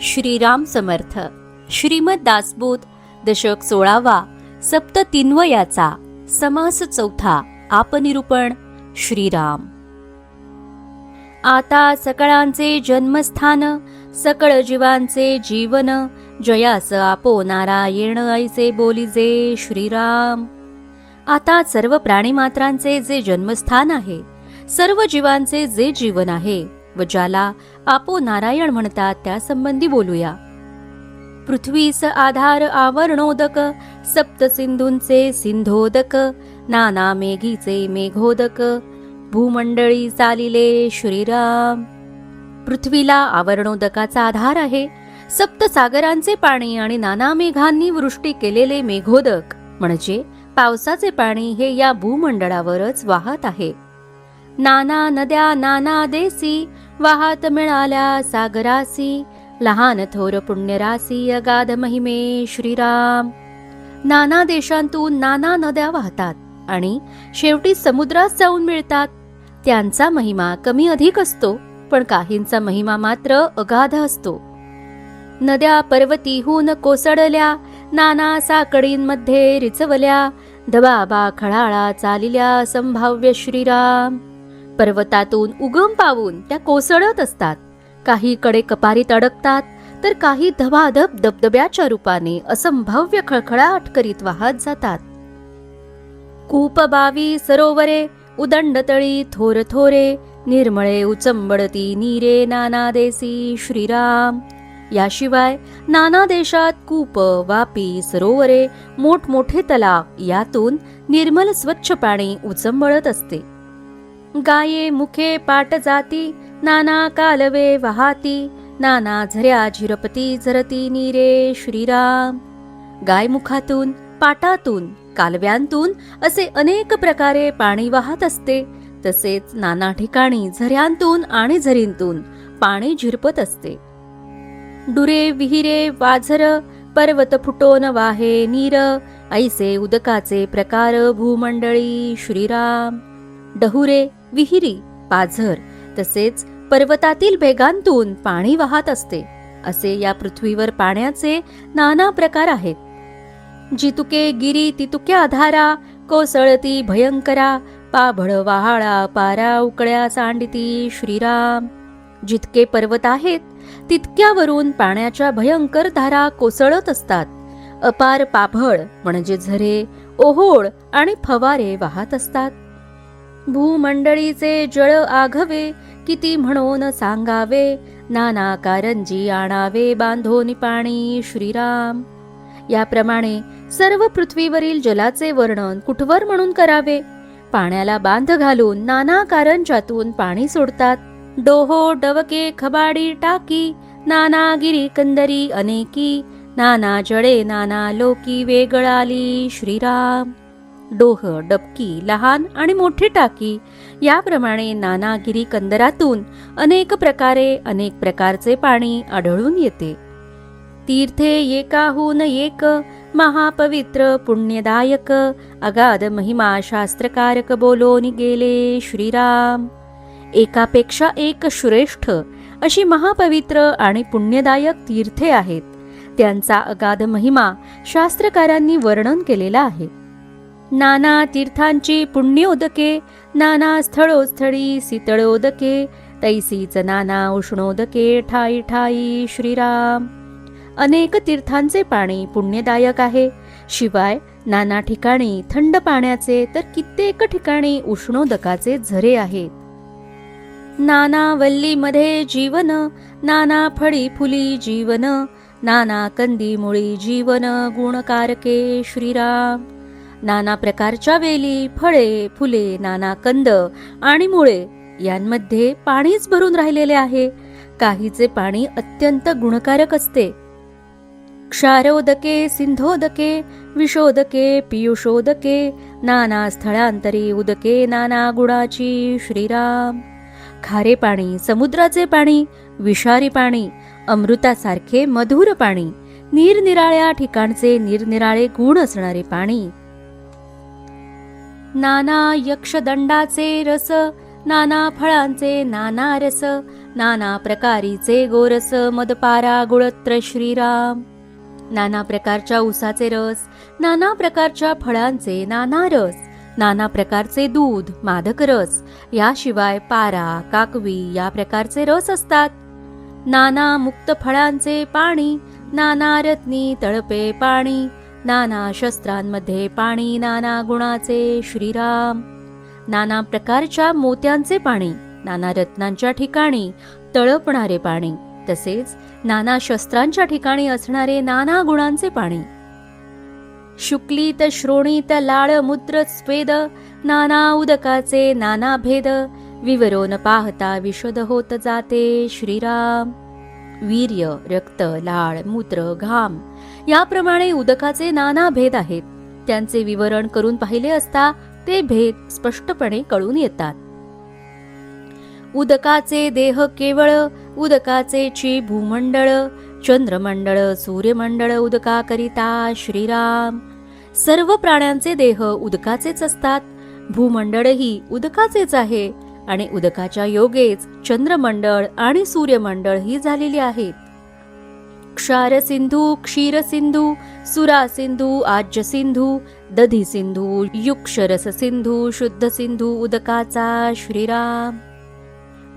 श्रीराम समर्थ. श्रीमद दासबोध दशक 16वा, सप्त तीनवयाचा, समास चौथा, आपनिरूपण. श्रीराम. आता सकळांचे जन्मस्थान, सकळ जीवांचे जीवन, जयास आपो नारायण ऐसे बोलिजे. श्रीराम. आता सर्व प्राणीमात्रांचे जे जन्मस्थान आहे, सर्व जीवांचे जे जीवन आहे व ज्याला आपो नारायण म्हणतात त्या संबंधी बोलूया. पृथ्वीस आधार आवरणोदक, सप्त सिंधूंचे सिंधोदक, नाना मेघीचे मेघोदक, भूमंडळी चालिले. श्रीराम. पृथ्वीला आवरणोदकाचा आधार आहे, सप्त सागरांचे पाणी आणि नाना मेघांनी वृष्टी केलेले मेघोदक म्हणजे पावसाचे पाणी हे या भूमंडळावरच वाहत आहे. नाना नद्या नाना देसी, वाहत मिळाल्या सागरासी, लहान थोर पुण्यरासी, अगाध महिमे. श्रीराम. नाना देशांतून नाना नद्या वाहतात आणि शेवटी समुद्रात जाऊन मिळतात. त्यांचा महिमा कमी अधिक असतो, पण काहींचा महिमा मात्र अगाध असतो. नद्या पर्वतीहून कोसळल्या, नाना साकडींमध्ये रिचवल्या, धबाबा खळाळा चालिल्या संभाव्य. श्रीराम. पर्वतातून उगम पावून त्या कोसळत असतात, काही कडे कपारीत अडकतात, तर काही धबाधब धबधब्याच्या रूपाने असंभाव्य खळखळाट करीत वाहत जातात. कूप बावी सरोवरे, उदंडतळी थोर थोरे, निर्मळे उचंबडती नीरे नाना देसी. श्रीराम. याशिवाय नाना देशात कूप, वापी, सरोवरे, मोठमोठे तलाव यातून निर्मल स्वच्छ पाणी उचंबळत असते. गाये मुखे पाट जाती, नाना कालवे वाहाती, नाना झऱ्या झिरपती झरती नीरे. श्रीराम. गायमुखातून, पाटातून, कालव्यांतून असे अनेक प्रकारे पाणी वाहत असते. तसेच नाना ठिकाणी झऱ्यांतून आणि झरींतून पाणी झिरपत असते. डुरे विहिरे वाझर, पर्वत फुटोन वाहे नीर, ऐसे उदकाचे प्रकार भूमंडळी. श्रीराम. डहुरे, विहिरी, पाझर तसेच पर्वतातील भेगांतून पाणी वाहत असते. असे या पृथ्वीवर पाण्याचे नाना प्रकार आहेत. जितुके गिरी तितुक्या धारा, कोसळती भयंकरा, पाभळ वाहाळा पारा उकळ्या सांडिती. श्रीराम. जितके पर्वत आहेत तितक्यावरून पाण्याच्या भयंकर धारा कोसळत असतात. अपार पाभळ म्हणजे झरे, ओहोळ आणि फवारे वाहत असतात. भूमंडळीचे जळ आघवे, किती म्हणून सांगावे, नाना कारंजी आणावे बांधोनी पाणी. श्रीराम. याप्रमाणे सर्व पृथ्वीवरील जलाचे वर्णन कुठवर म्हणून करावे. पाण्याला बांध घालून नाना कारंजातून पाणी सोडतात. डोहो डवके खबाडी टाकी, नाना गिरी कंदरी अनेकी, नाना जळे नाना लोकी वेगळाली. श्रीराम. डोह, डबकी, लहान आणि मोठी टाकी याप्रमाणे नाना गिरी कंदरातून अनेक प्रकारे अनेक प्रकारचे पाणी आढळून येते. तीर्थे एकाहून एक, महापवित्र पुण्यदायक, अगाध महिमा शास्त्रकारक बोलोनी गेले. श्रीराम. एकापेक्षा एक श्रेष्ठ अशी महापवित्र आणि पुण्यदायक तीर्थे आहेत. त्यांचा अगाध महिमा शास्त्रकारांनी वर्णन केलेला आहे. नाना तीर्थांची पुण्योदके, नाना स्थळोस्थळी शीतळोदके, तैसीच नाना उष्णोदके ठाई ठाई. श्रीराम. अनेक तीर्थांचे पाणी पुण्यदायक आहे. शिवाय नाना ठिकाणी थंड पाण्याचे तर कित्येक ठिकाणी उष्णोदकाचे झरे आहेत. नाना वल्लीमध्ये जीवन, नाना फळी फुली जीवन, नाना कंदी मुळी जीवन गुणकारके. श्रीराम. नाना प्रकारच्या वेली, फळे, फुले, नाना कंद आणि मुळे यांमध्ये पाणीच भरून राहिलेले आहे. काहीचे पाणी अत्यंत गुणकारक असते. क्षारोदके, सिंधोदके, विषोदके, पियुषोदके, नाना स्थळांतरी उदके नाना गुणाची. श्रीराम. खारे पाणी, समुद्राचे पाणी, विषारी पाणी, अमृतासारखे मधुर पाणी, निरनिराळ्या ठिकाणचे निरनिराळे गुण असणारे पाणी. नाना यक्षदंडाचे रस, नाना फळांचे नाना रस, नाना प्रकारीचे गोरस मदपारा गुळत्र श्रीराम. नाना प्रकारच्या ऊसाचे रस, नाना प्रकारच्या फळांचे नाना रस, नाना प्रकारचे दूध मादक रस, याशिवाय पारा काकवी या प्रकारचे रस असतात. नाना मुक्त फळांचे पाणी, नाना रत्नी तळपे पाणी, नाना शस्त्रांमध्ये पाणी नाना गुणाचे श्रीराम. नाना प्रकारच्या मोत्यांचे पाणी, नाना रत्नांच्या ठिकाणी तळपणारे पाणी, तसेच नाना शस्त्रांच्या ठिकाणी असणारे नाना गुणांचे पाणी. शुक्लित श्रोणीत लाळ मुद्र स्वेद, नाना उदकाचे नाना भेद, विवरो न पाहता विशद होत जाते श्रीराम. वीर्य रक्त लाळ मूत्र घाम याप्रमाणे उदकाचे नाना भेद आहेत. त्यांचे विवरण करून पाहिले असता ते भेद स्पष्टपणे कळून येतात. उदकाचे देह केवळ, उदकाचे ची भूमंडळ, चंद्रमंडळ सूर्यमंडळ उदकाकरिता श्रीराम. सर्व प्राण्यांचे देह उदकाचेच असतात. भूमंडळही उदकाचेच आहे आणि उदकाच्या योगेच चंद्रमंडळ आणि सूर्यमंडळ ही झालेली आहेत. क्षारसिंधू क्षीरसिंधू सुरासिंधू आज्यसिंधू दधिसिंधू युक्षरससिंधू शुद्धसिंधू उदकाचा श्रीराम.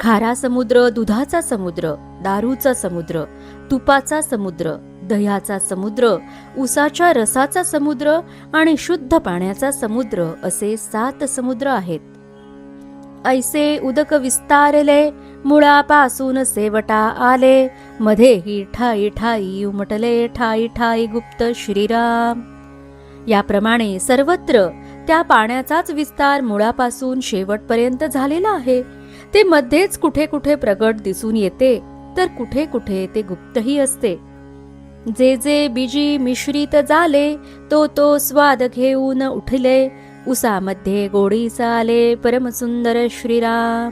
खारा समुद्र दुधाचा समुद्र, दारूचा समुद्र, तुपाचा समुद्र, दह्याचा समुद्र, उसाच्या रसाचा समुद्र आणि शुद्ध पाण्याचा समुद्र असे 7 समुद्र आहेत. ऐसे उदक विस्तारले, मुळापासून सेवटा आले, मध्येही ठाई ठाई उमटले ठाई ठाई गुप्त श्रीराम. याप्रमाणे सर्वत्र त्या पाण्याचाच विस्तार मुळापासून शेवटपर्यंत झालेला आहे. ते मध्येच कुठे कुठे प्रगट दिसून येते, तर कुठे कुठे ते गुप्तही असते. जे जे बीजी मिश्रित झाले, तो तो स्वाद घेऊन उठले, उसामध्ये गोडीस आले परमसुंदर श्रीराम.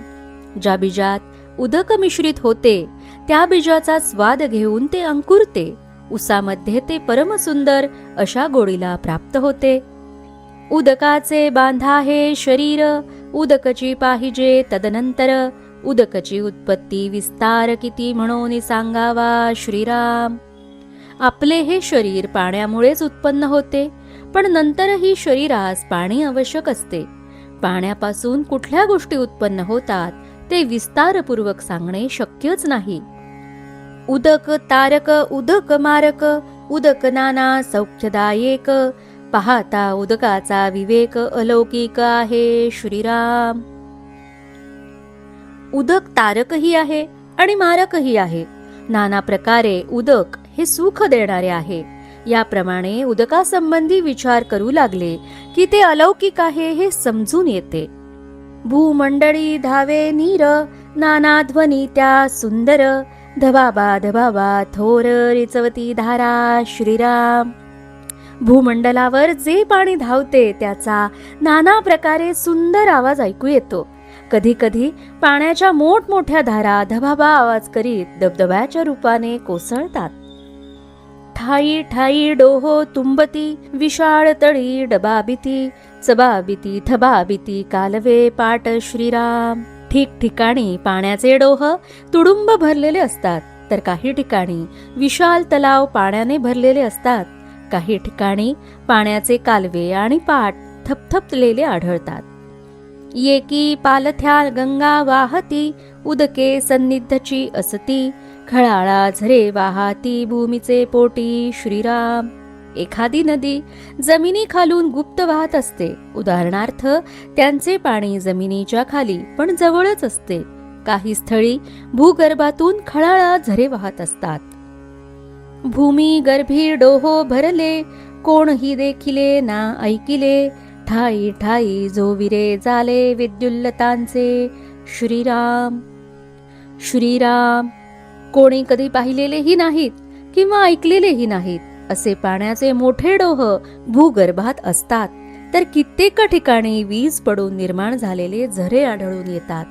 ज्या बीजात उदक मिश्रित होते त्या बीजाचा स्वाद घेऊन ते अंकुरते, उसामध्ये ते परमसुंदर अशा गोडीला प्राप्त होते. उदकाचे बांधा हे शरीर, उदकची पाहिजे तदनंतर, उदकची उत्पत्ती विस्तार किती म्हणून सांगावा श्रीराम. आपले हे शरीर पाण्यामुळेच उत्पन्न होते, पण नंतरही शरीरास पाणी आवश्यक असते. पाण्यापासून कुठल्या गोष्टी उत्पन्न होतात ते विस्तारपूर्वक सांगणे शक्यच नाही. उदक तारक उदक मारक, उदक नाना सौख्यदायक, पाहता उदकाचा विवेक अलौकिक आहे श्रीराम. उदक तारकही आहे आणि मारकही आहे. नाना प्रकारे उदक हे सुख देणारे आहे. याप्रमाणे उदकासंबंधी विचार करू लागले की ते अलौकिक आहे हे समजून येते. भूमंडळी धावे नीर, नाना ध्वनी त्या सुंदर, धबाबा धबाबा थोर रिचवती धारा श्रीराम. भूमंडलावर जे पाणी धावते त्याचा नाना प्रकारे सुंदर आवाज ऐकू येतो. कधी कधी पाण्याच्या मोठमोठ्या धारा धबाबा आवाज करीत दबदब्याच्या रूपाने कोसळतात. ठाई ठाई डोहो तुंबती, विशाळ तळी डबाबिती, चबाबिती थबाबिती कालवे पाट श्रीराम. ठिकठिकाणी पाण्याचे डोह तुडुंब भरलेले असतात, तर काही ठिकाणी विशाल तलाव पाण्याने भरलेले असतात. काही ठिकाणी पाण्याचे कालवे आणि पाट थपथपलेले आढळतात. येकी पालथ्या गंगा वाहती, उदके सन्निधची असती, खळाळा झरे वाहती भूमीचे पोटी श्रीराम. एखादी नदी जमिनी खालून गुप्त वाहत असते. उदाहरणार्थ त्यांचे पाणी जमिनीच्या खाली पण जवळच असते. काही स्थळी भूगर्भातून खळाळा झरे वाहत असतात. भूमी गर्भी डोहो भरले, कोणही देखिले ना ऐकिले, ठाई ठाई जो विरे झाले विद्युल्लतांचे श्रीराम. श्रीराम. कोणी कधी पाहिलेलेही नाहीत किंवा ऐकलेलेही नाहीत असे पाण्याचे मोठे डोह भूगर्भात असतात, तर कित्येक ठिकाणी वीज पडून निर्माण झालेले झरे आढळून येतात.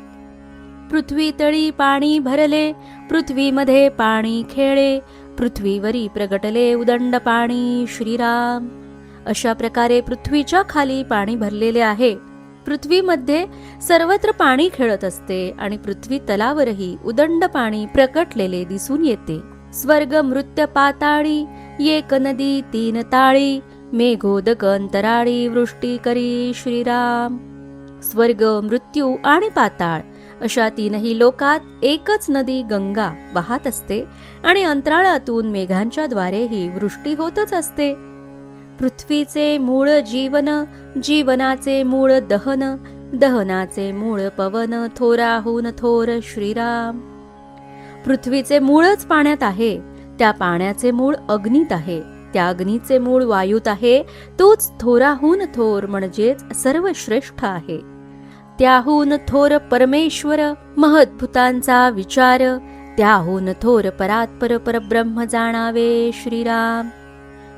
पृथ्वी तळी पाणी भरले, पृथ्वीमध्ये पाणी खेळे, पृथ्वीवरी प्रगटले उदंड पाणी श्रीराम. अशा प्रकारे पृथ्वीच्या खाली पाणी भरलेले आहे. पृथ्वीमध्ये सर्वत्र पाणी खेळत असते आणि पृथ्वी तलावरही उदंड पाणी प्रकटलेले दिसून येते. स्वर्ग मृत्य पाताळी एक नदी तीन ताळी, मेघोदक अंतराळी वृष्टी करी श्रीराम. स्वर्ग, मृत्यू आणि पाताळ अशा तीनही लोकात एकच नदी गंगा वाहत असते आणि अंतराळातून मेघांच्या द्वारेही वृष्टी होतच असते. पृथ्वीचे मूळ जीवन, जीवनाचे मूळ दहन, दहनाचे मूळ पवन, थोराहून थोर श्रीराम. पृथ्वीचे मूळच पाण्यात आहे, त्या पाण्याचे मूळ अग्नीत आहे, त्या अग्नीचे मूळ वायूत आहे, तोच थोराहून थोर म्हणजेच सर्वश्रेष्ठ आहे. त्याहून थोर परमेश्वर, महद्भूतांचा विचार, त्याहून थोर परात्पर परब्रह्म जाणावे श्रीराम.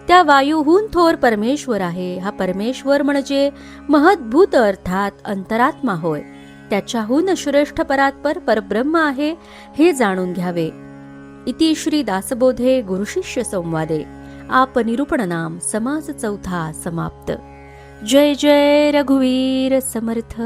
त्या वायूहून थोर परमेश्वर आहे. हा परमेश्वर म्हणजे महद्भूत अर्थात अंतरात्मा होय. त्याच्याहून श्रेष्ठ परात्पर परब्रह्म आहे हे जाणून घ्यावे. इति श्री दासबोधे गुरुशिष्य संवादे आप निरूपण नाम समास चौथा समाप्त. जय जय रघुवीर समर्थ.